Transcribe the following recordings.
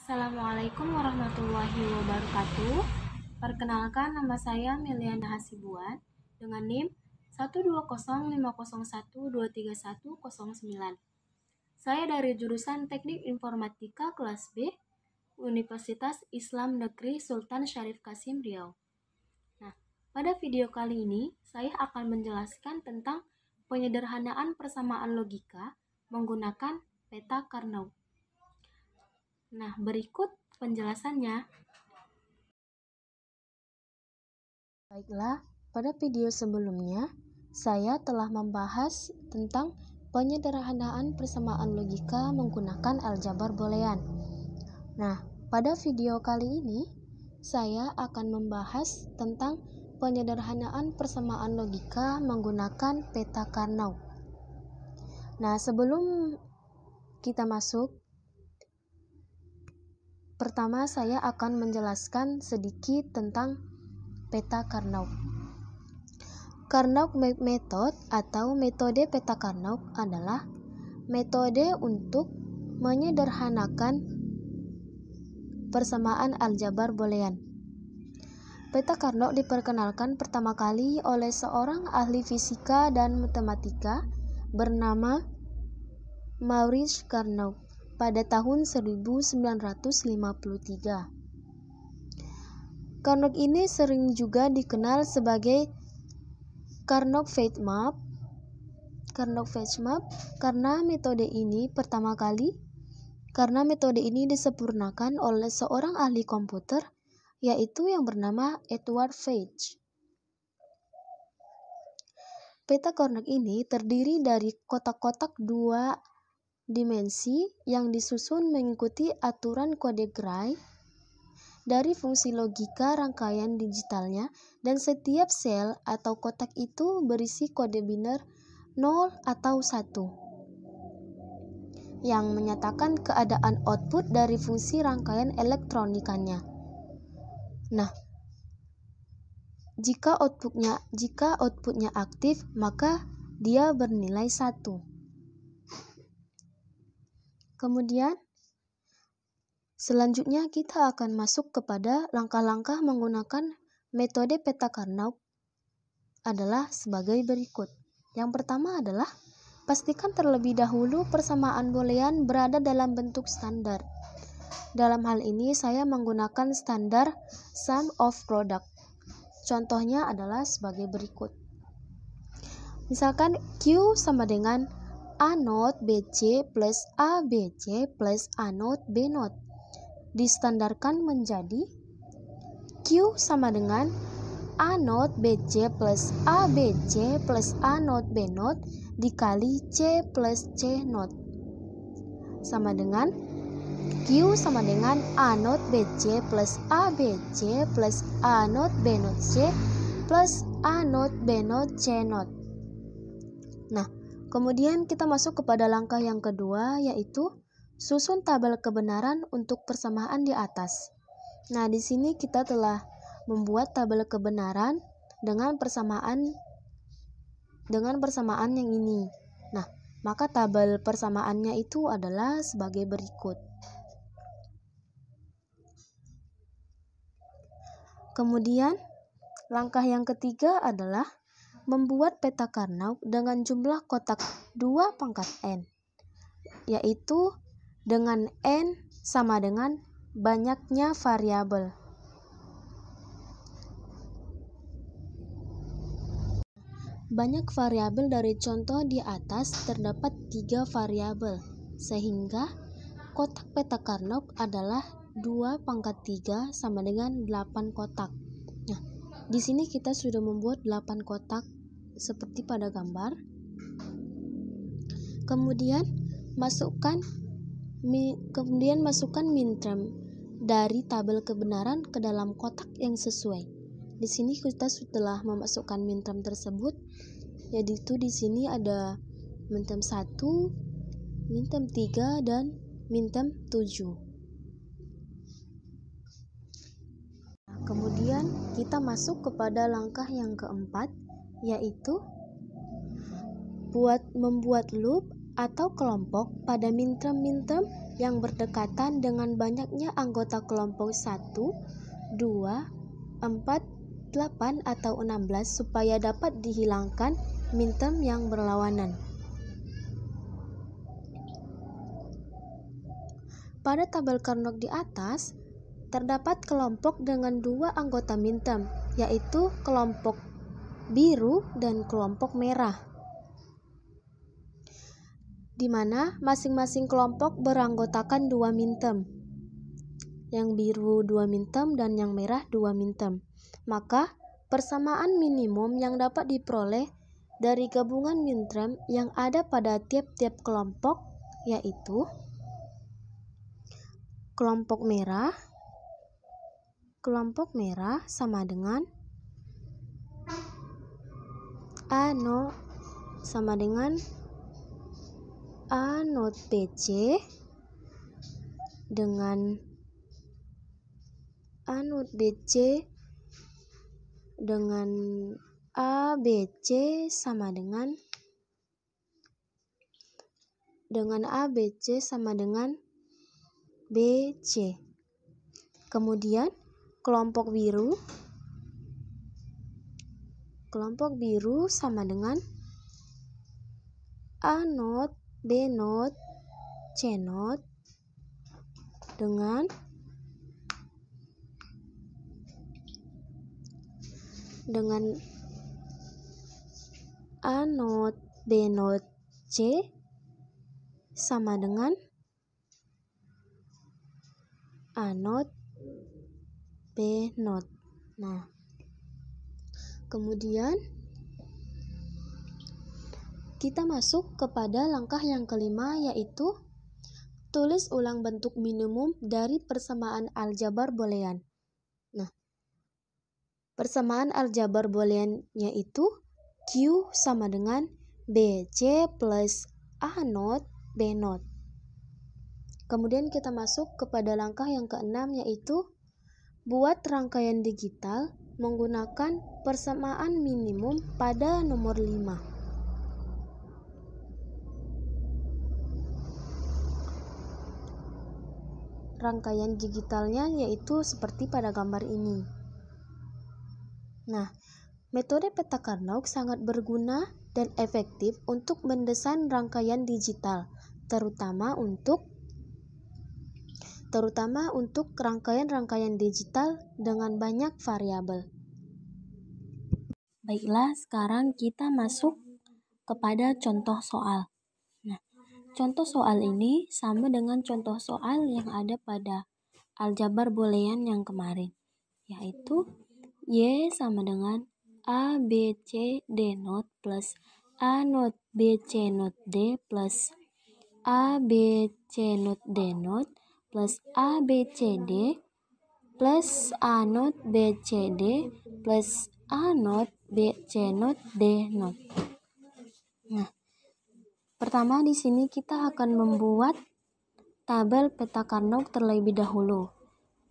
Assalamualaikum warahmatullahi wabarakatuh. Perkenalkan, nama saya Meliana Hasibuan dengan NIM 12050123109. Saya dari jurusan Teknik Informatika kelas B, Universitas Islam Negeri Sultan Syarif Qasim Riau. Nah, pada video kali ini saya akan menjelaskan tentang penyederhanaan persamaan logika menggunakan peta Carnot. Nah, berikut penjelasannya. Baiklah, pada video sebelumnya, saya telah membahas tentang penyederhanaan persamaan logika menggunakan aljabar boolean. Nah, pada video kali ini, saya akan membahas tentang penyederhanaan persamaan logika menggunakan peta Carnot. Nah, sebelum kita masuk, pertama saya akan menjelaskan sedikit tentang peta Carnot. Carnot method atau metode peta Carnot adalah metode untuk menyederhanakan persamaan aljabar boolean. Peta Carnot diperkenalkan pertama kali oleh seorang ahli fisika dan matematika bernama Maurice Carnot pada tahun 1953. Carnot ini sering juga dikenal sebagai Carnot-Fate map karena metode ini disempurnakan oleh seorang ahli komputer, yaitu yang bernama Edward Page. Peta Carnot ini terdiri dari kotak-kotak dua dimensi yang disusun mengikuti aturan kode Gray dari fungsi logika rangkaian digitalnya, dan setiap sel atau kotak itu berisi kode biner 0 atau 1 yang menyatakan keadaan output dari fungsi rangkaian elektronikanya. Nah, jika outputnya aktif, maka dia bernilai 1. Kemudian selanjutnya kita akan masuk kepada langkah-langkah menggunakan metode peta Carnot adalah sebagai berikut. Yang pertama adalah pastikan terlebih dahulu persamaan boolean berada dalam bentuk standar. Dalam hal ini saya menggunakan standar sum of product. Contohnya adalah sebagai berikut. Misalkan Q sama dengan A0 BC plus ABC plus A0 B0 distandarkan menjadi Q sama dengan A0 BC plus ABC plus A0 B0 dikali C plus C0 sama dengan Q sama dengan A0 BC plus ABC plus A0 B0 C plus A0 B0 C0. Nah, kemudian kita masuk kepada langkah yang kedua, yaitu susun tabel kebenaran untuk persamaan di atas. Nah, di sini kita telah membuat tabel kebenaran dengan persamaan yang ini. Nah, maka tabel persamaannya itu adalah sebagai berikut. Kemudian, langkah yang ketiga adalah membuat peta Carnot dengan jumlah kotak 2 pangkat n, yaitu dengan n sama dengan banyaknya variabel. Banyak variabel dari contoh di atas terdapat 3 variabel, sehingga kotak peta Carnot adalah 2 pangkat 3 sama dengan 8 kotak. Nah, di sini kita sudah membuat 8 kotak seperti pada gambar. Kemudian masukkan minterm dari tabel kebenaran ke dalam kotak yang sesuai. Di sini kita sudah memasukkan minterm tersebut, yaitu di sini ada minterm 1, minterm 3 dan minterm 7. Kemudian kita masuk kepada langkah yang keempat, yaitu membuat loop atau kelompok pada minterm yang berdekatan dengan banyaknya anggota kelompok 1, 2, 4, 8 atau 16 supaya dapat dihilangkan minterm yang berlawanan. Pada tabel Carnot di atas, terdapat kelompok dengan 2 anggota minterm, yaitu kelompok biru dan kelompok merah, di mana masing-masing kelompok beranggotakan 2 minterm. Yang biru 2 minterm dan yang merah 2 minterm. Maka, persamaan minimum yang dapat diperoleh dari gabungan minterm yang ada pada tiap-tiap kelompok yaitu kelompok merah sama dengan A0 sama dengan A not BC dengan A not BC dengan ABC sama dengan ABC sama dengan BC. Kemudian kelompok biru sama dengan A not, B not, C not dengan A not, B not, C sama dengan A not, B not. Nah, kemudian kita masuk kepada langkah yang kelima, yaitu tulis ulang bentuk minimum dari persamaan aljabar boolean. Nah, persamaan aljabar boolean yaitu Q sama dengan BC plus A not, B not. Kemudian kita masuk kepada langkah yang keenam, yaitu buat rangkaian digital menggunakan persamaan minimum pada nomor 5. Rangkaian digitalnya yaitu seperti pada gambar ini. Nah, metode peta Carnot sangat berguna dan efektif untuk mendesain rangkaian digital, terutama untuk rangkaian digital dengan banyak variabel. Baiklah, sekarang kita masuk kepada contoh soal. Nah, contoh soal ini sama dengan contoh soal yang ada pada aljabar boolean yang kemarin, yaitu Y sama dengan A, B, C, D not plus A not, B, C not, D plus A, B, C not, D not plus A, B, C, D plus A not, B, C, D plus A not, B, C not, D not. Nah, pertama di sini kita akan membuat tabel peta Carnot terlebih dahulu.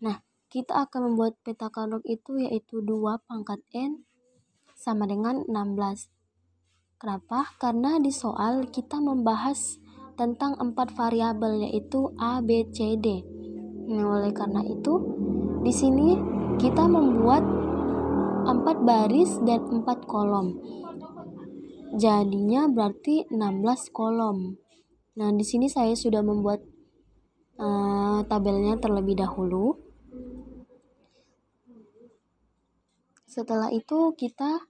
Nah, kita akan membuat peta Carnot itu yaitu 2 pangkat N sama dengan 16. Kenapa? Karena di soal kita membahas tentang 4 variabel yaitu A, B, C, D. Nah, oleh karena itu di sini kita membuat 4 baris dan 4 kolom. Jadinya berarti 16 kolom. Nah, di sini saya sudah membuat tabelnya terlebih dahulu. Setelah itu kita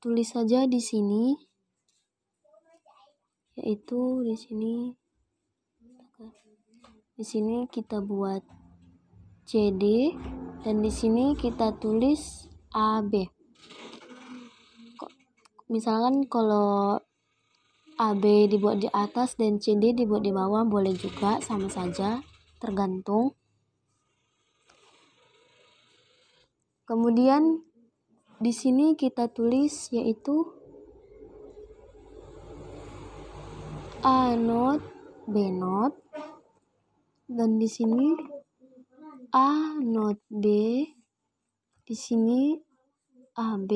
tulis saja di sini, yaitu di sini kita buat CD dan di sini kita tulis AB. Misalkan kalau AB dibuat di atas dan CD dibuat di bawah boleh juga, sama saja, tergantung. Kemudian di sini kita tulis yaitu A not, B not, dan di sini A not B, di sini AB,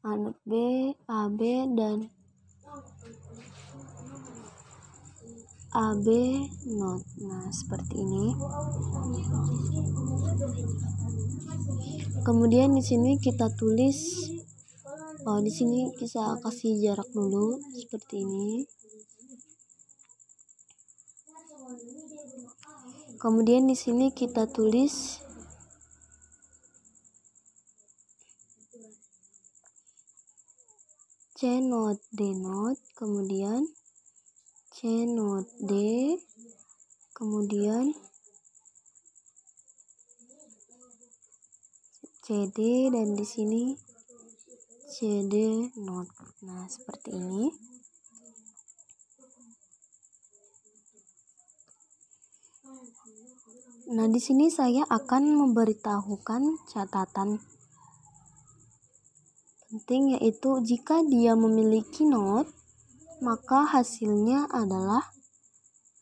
anot B, AB, dan AB not. Nah, seperti ini. Kemudian di sini kita tulis, di sini kita kasih jarak dulu seperti ini. Kemudian di sini kita tulis C not, D not, kemudian C not, D, kemudian CD, dan di sini CD not. Nah, seperti ini. Nah, di sini saya akan memberitahukan catatan penting, yaitu jika dia memiliki not, maka hasilnya adalah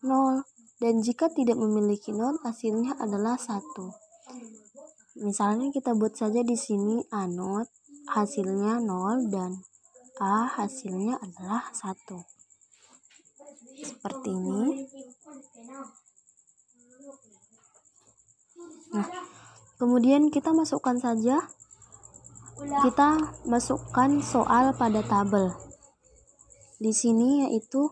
0, dan jika tidak memiliki not, hasilnya adalah 1. Misalnya kita buat saja di sini A not, hasilnya 0, dan A hasilnya adalah 1. Seperti ini. Nah, kemudian kita masukkan saja, kita masukkan soal pada tabel. Di sini yaitu,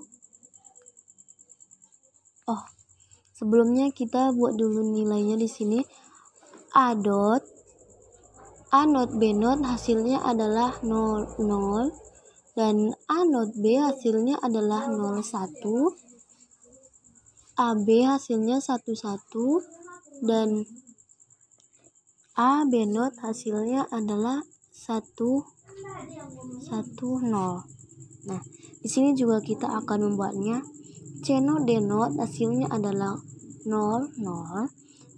sebelumnya kita buat dulu nilainya di sini. A dot, A not, B not hasilnya adalah 0, 0, dan A not B hasilnya adalah 0, 1, AB hasilnya 1, 1, dan A B not hasilnya adalah 1, 1, 0. Nah, di sini juga kita akan membuatnya. C not, D not hasilnya adalah 0, 0,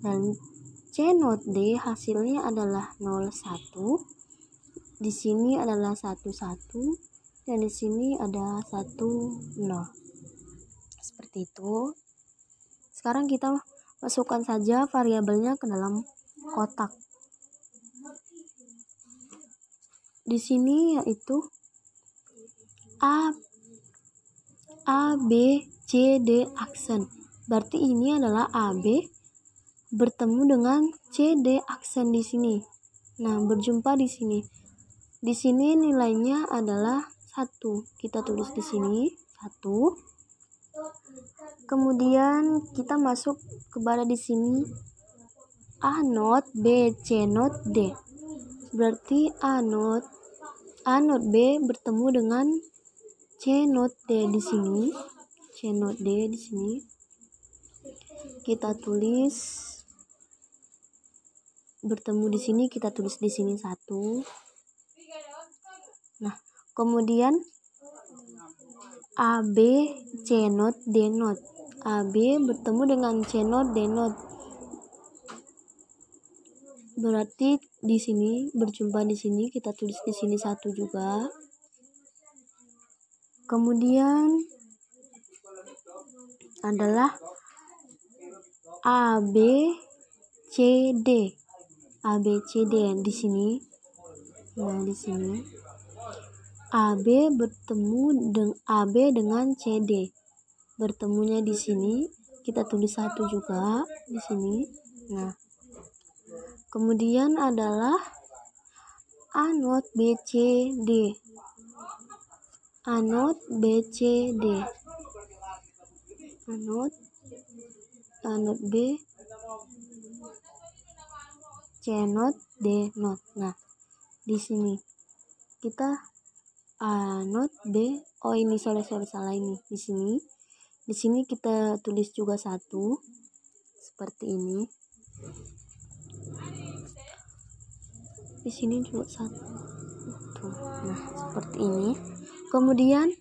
dan C not, D hasilnya adalah 0, 1. Di sini adalah 1, 1, dan di sini ada 1, 0. Seperti itu. Sekarang kita masukkan saja variabelnya ke dalam kotak. Di sini yaitu A, B, C, D aksen. Berarti ini adalah AB bertemu dengan C, D aksen di sini. Nah, berjumpa di sini. Di sini nilainya adalah 1. Kita tulis di sini 1. Kemudian kita masuk kepada di sini A not, B, C not, D. Berarti A not B bertemu dengan C not D di sini. C not D di sini. Kita tulis bertemu di sini, kita tulis di sini 1. Nah, kemudian AB C not D not. AB bertemu dengan C not D not. Berarti di sini berjumpa di sini, kita tulis di sini 1 juga. Kemudian adalah A B C D. A B C D di sini. Nah, di sini AB bertemu dengan AB dengan CD. Bertemunya di sini, kita tulis 1 juga di sini. Nah, kemudian adalah A not B C D. A not B C D. A not B C not D not. Nah, di sini kita A not B. Ini salah ini. Di sini kita tulis juga 1 seperti ini. Di sini juga 1. Nah, seperti ini. Kemudian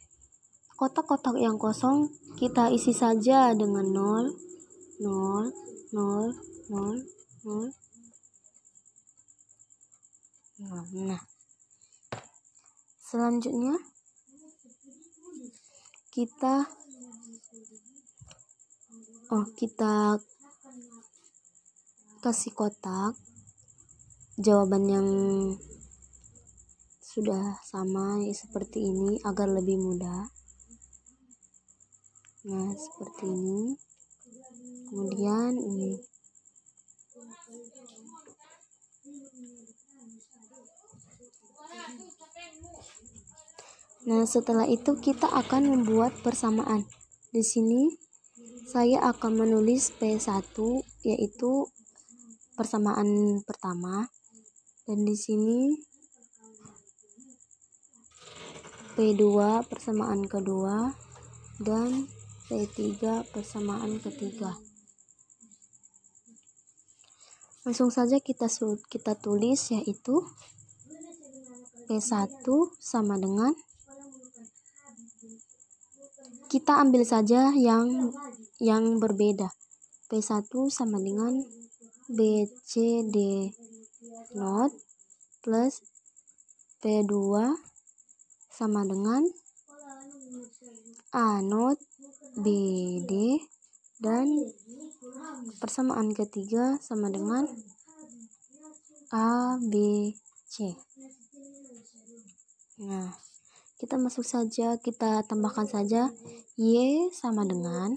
kotak-kotak yang kosong kita isi saja dengan 0, 0, 0, 0, 0. Nah, selanjutnya kita kasih kotak jawaban yang sudah sama seperti ini agar lebih mudah. Nah, seperti ini. Kemudian ini. Nah, setelah itu kita akan membuat persamaan. Di sini saya akan menulis P1 yaitu persamaan pertama, dan di sini P2 persamaan kedua, dan P3 persamaan ketiga. Langsung saja kita tulis, yaitu P1 sama dengan, kita ambil saja yang berbeda. P1 sama dengan BCD not plus P2 sama dengan A not BD, dan persamaan ketiga sama dengan ABC. Nah, kita tambahkan saja Y sama dengan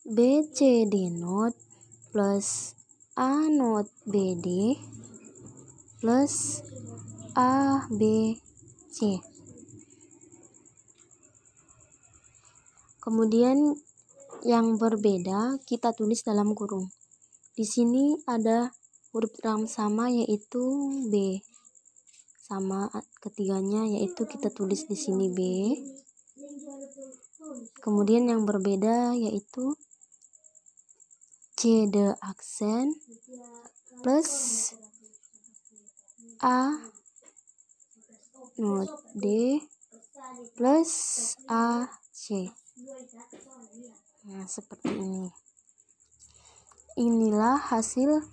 BCD not plus A not BD plus ABC. Kemudian yang berbeda kita tulis dalam kurung. Di sini ada huruf yang sama yaitu B. Sama ketiganya yaitu kita tulis di sini B. Kemudian yang berbeda yaitu C the aksen plus A not D plus AC. Nah, seperti ini. Inilah hasil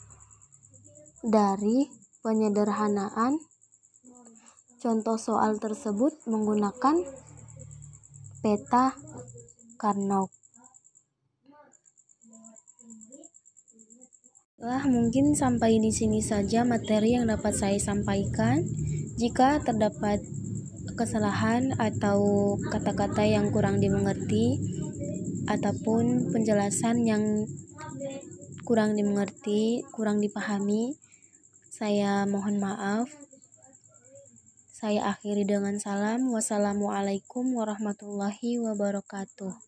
dari penyederhanaan contoh soal tersebut menggunakan peta Carnot. Mungkin sampai di sini saja materi yang dapat saya sampaikan. Jika terdapat kesalahan atau kata-kata yang kurang dimengerti ataupun penjelasan yang kurang dimengerti, kurang dipahami, saya mohon maaf. Saya akhiri dengan salam. Wassalamualaikum warahmatullahi wabarakatuh.